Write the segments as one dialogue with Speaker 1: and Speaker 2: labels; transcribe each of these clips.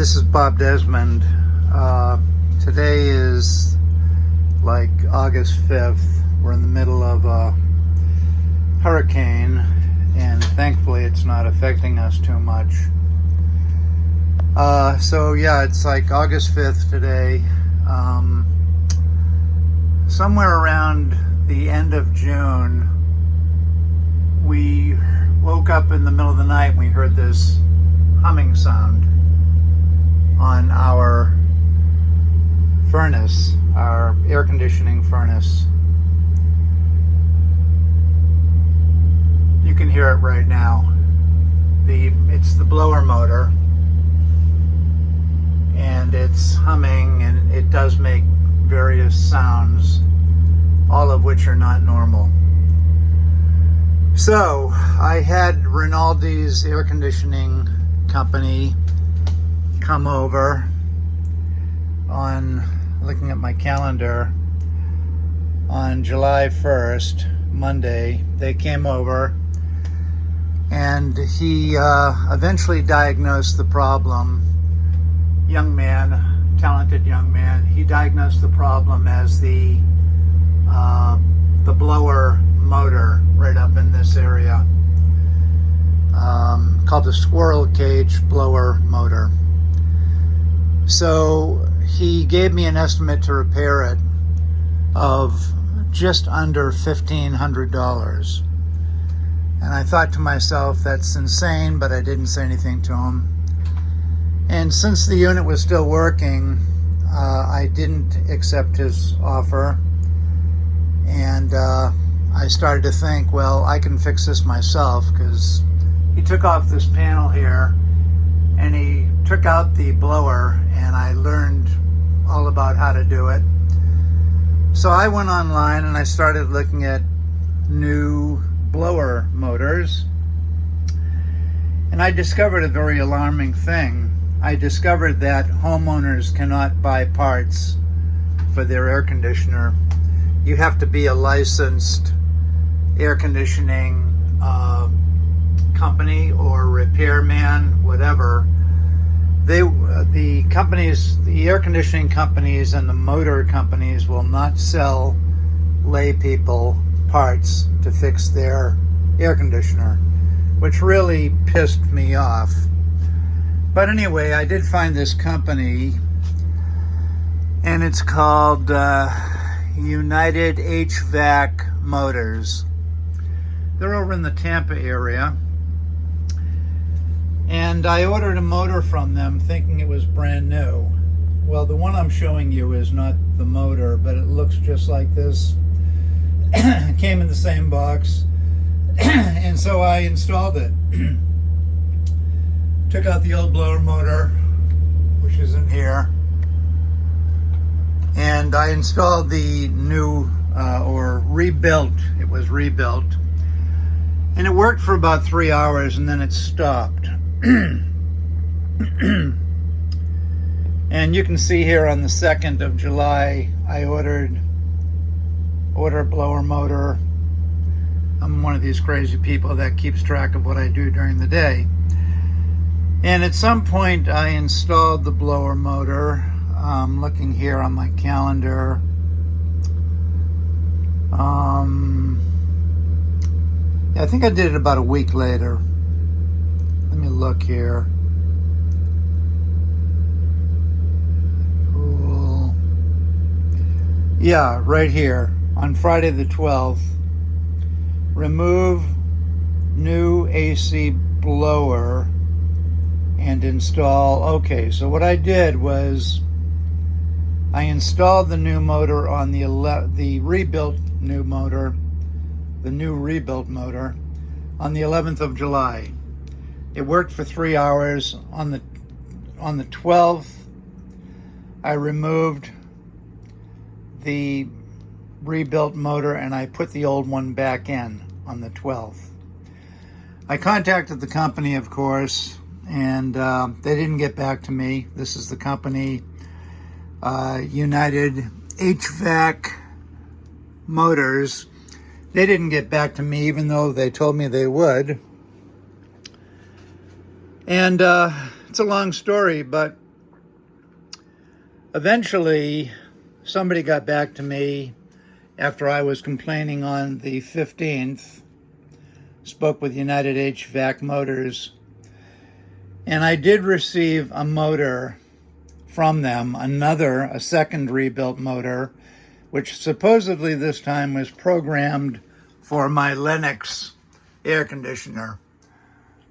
Speaker 1: This is Bob Desmond. Today is like August 5th. We're in the middle of a hurricane, and thankfully it's not affecting us too much. So yeah, it's like August 5th today. Somewhere around the end of June, we woke up in the middle of the night and we heard this humming sound on our furnace, our air conditioning furnace. You can hear it right now. It's the blower motor, and it's humming, and it does make various sounds, all of which are not normal. So I had Rinaldi's air conditioning company come over on, looking at my calendar, on July 1st, Monday. They came over, and he eventually diagnosed the problem. Young man, talented young man. He diagnosed the problem as the blower motor right up in this area, called the squirrel cage blower motor. So he gave me an estimate to repair it of just under $1,500. And I thought to myself, that's insane, but I didn't say anything to him. And since the unit was still working, I didn't accept his offer. And I started to think, well, I can fix this myself, because he took off this panel here and he took out the blower, and I learned all about how to do it. So I went online and I started looking at new blower motors, and I discovered a very alarming thing. I discovered that homeowners cannot buy parts for their air conditioner. You have to be a licensed air conditioning company or repairman, whatever. The companies, the air conditioning companies and the motor companies will not sell lay people parts to fix their air conditioner, which really pissed me off. But anyway, I did find this company, and it's called United HVAC Motors. They're over in the Tampa area. And I ordered a motor from them thinking it was brand new. Well, the one I'm showing you is not the motor, but it looks just like this. It came in the same box. And so I installed it. Took out the old blower motor, which is in here. And I installed the new, or rebuilt, it was rebuilt. And it worked for about 3 hours, and then it stopped. And you can see here on the 2nd of July, I ordered a blower motor. I'm one of these crazy people that keeps track of what I do during the day. And at some point, I installed the blower motor. Looking here on my calendar. Yeah, I think I did it about a week later. Let me look here. Cool. Yeah, right here on Friday the 12th. Remove new AC blower and install. Okay, so what I did was I installed the new motor on the rebuilt new motor, the new rebuilt motor, on the 11th of July. It worked for 3 hours. On the 12th, I removed the rebuilt motor and I put the old one back in on the 12th. I contacted the company, of course, and they didn't get back to me. This is the company, United HVAC Motors. They didn't get back to me, even though they told me they would. And it's a long story, but Eventually, somebody got back to me after I was complaining on the 15th, spoke with United HVAC Motors, and I did receive a motor from them, a second rebuilt motor, which supposedly this time was programmed for my Lennox air conditioner.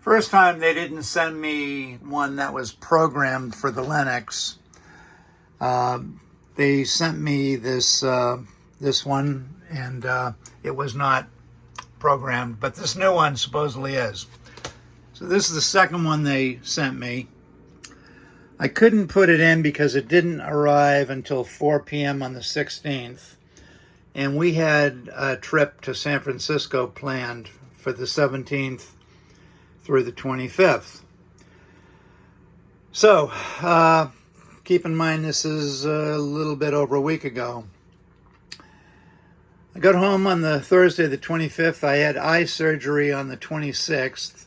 Speaker 1: First time they didn't send me one that was programmed for the Lennox. They sent me this one, and it was not programmed, but this new one supposedly is. So this is the second one they sent me. I couldn't put it in because it didn't arrive until 4 p.m. on the 16th, and we had a trip to San Francisco planned for the 17th through the 25th. So, keep in mind this is a little bit over a week ago. I got home on the Thursday, the 25th. I had eye surgery on the 26th.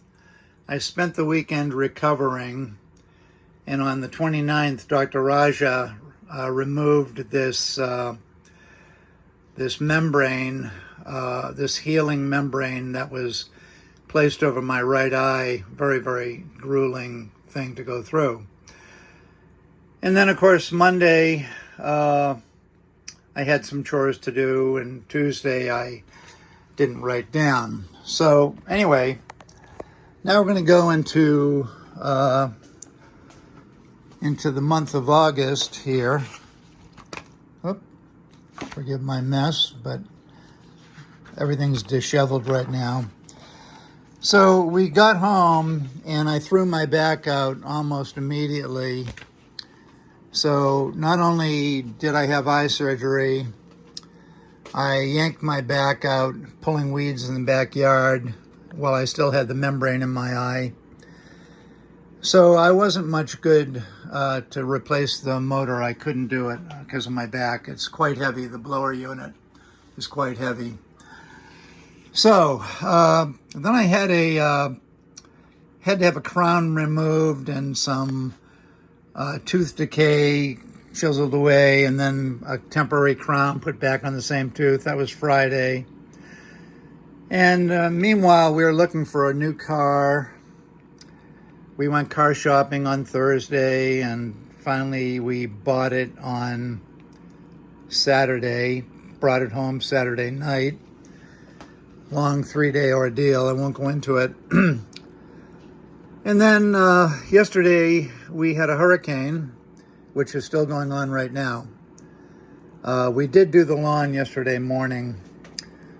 Speaker 1: I spent the weekend recovering. And on the 29th, Dr. Raja removed this membrane, this healing membrane that was placed over my right eye. Very, very grueling thing to go through. And then, of course, Monday, I had some chores to do, and Tuesday I didn't write down. So anyway, now we're going to go into the month of August here. Oop, forgive my mess, but everything's disheveled right now. So we got home, and I threw my back out almost immediately. So not only did I have eye surgery, I yanked my back out pulling weeds in the backyard while I still had the membrane in my eye. So I wasn't much good to replace the motor. I couldn't do it because of my back. It's quite heavy. The blower unit is quite heavy. So then I had to have a crown removed and some tooth decay chiseled away, and then a temporary crown put back on the same tooth. That was Friday. And meanwhile, we were looking for a new car. We went car shopping on Thursday, and finally we bought it on Saturday, brought it home Saturday night. Long 3-day ordeal. I won't go into it. And then yesterday we had a hurricane, which is still going on right now. We did do the lawn yesterday morning.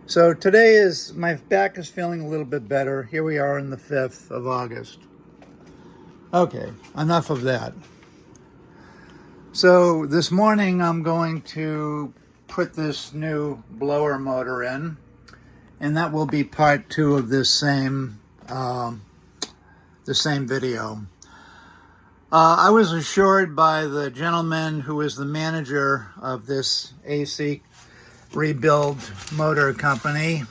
Speaker 1: So today my back is feeling a little bit better. Here we are on the 5th of August. Okay, enough of that. So this morning I'm going to put this new blower motor in, and that will be part 2 of this same video. I was assured by the gentleman who is the manager of this AC rebuild motor company,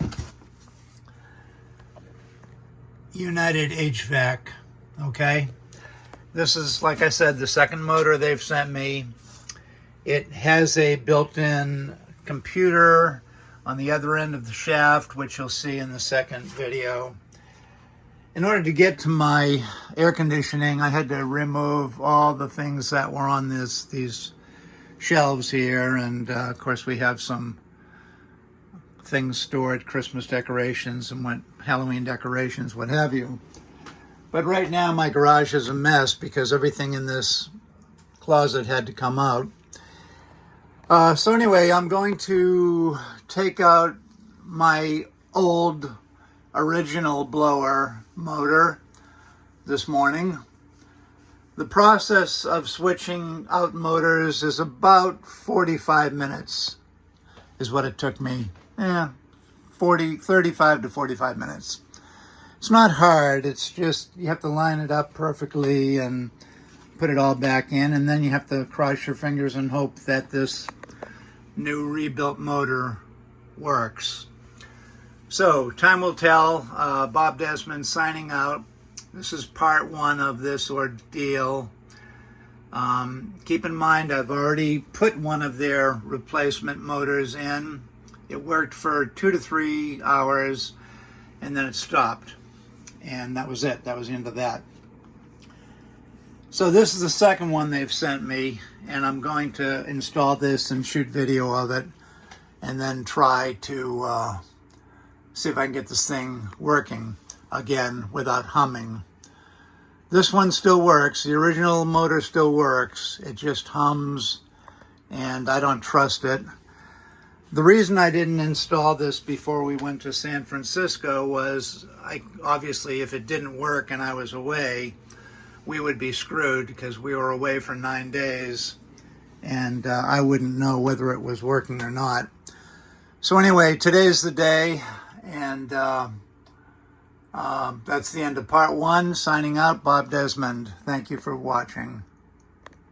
Speaker 1: United HVAC, okay? This is, like I said, the second motor they've sent me. It has a built-in computer on the other end of the shaft, which you'll see in the second video. In order to get to my air conditioning, I had to remove all the things that were on these shelves here, and of course we have some things stored, Christmas decorations and Halloween decorations, what have you. But right now my garage is a mess because everything in this closet had to come out. So anyway, I'm going to take out my old original blower motor this morning. The process of switching out motors is about 45 minutes is what it took me. 35 to 45 minutes. It's not hard. It's just you have to line it up perfectly and put it all back in, and then you have to cross your fingers and hope that this new rebuilt motor works. So, time will tell. Bob Desmond signing out. This is part 1 of this ordeal. Keep in mind, I've already put one of their replacement motors in. It worked for 2 to 3 hours, and then it stopped. And that was it. That was the end of that. So this is the second one they've sent me, and I'm going to install this and shoot video of it, and then try to see if I can get this thing working again without humming. This one still works. The original motor still works. It just hums, and I don't trust it. The reason I didn't install this before we went to San Francisco was, obviously, if it didn't work and I was away, we would be screwed because we were away for 9 days, and I wouldn't know whether it was working or not. So anyway, today's the day, and that's the end of part 1. Signing out, Bob Desmond. Thank you for watching.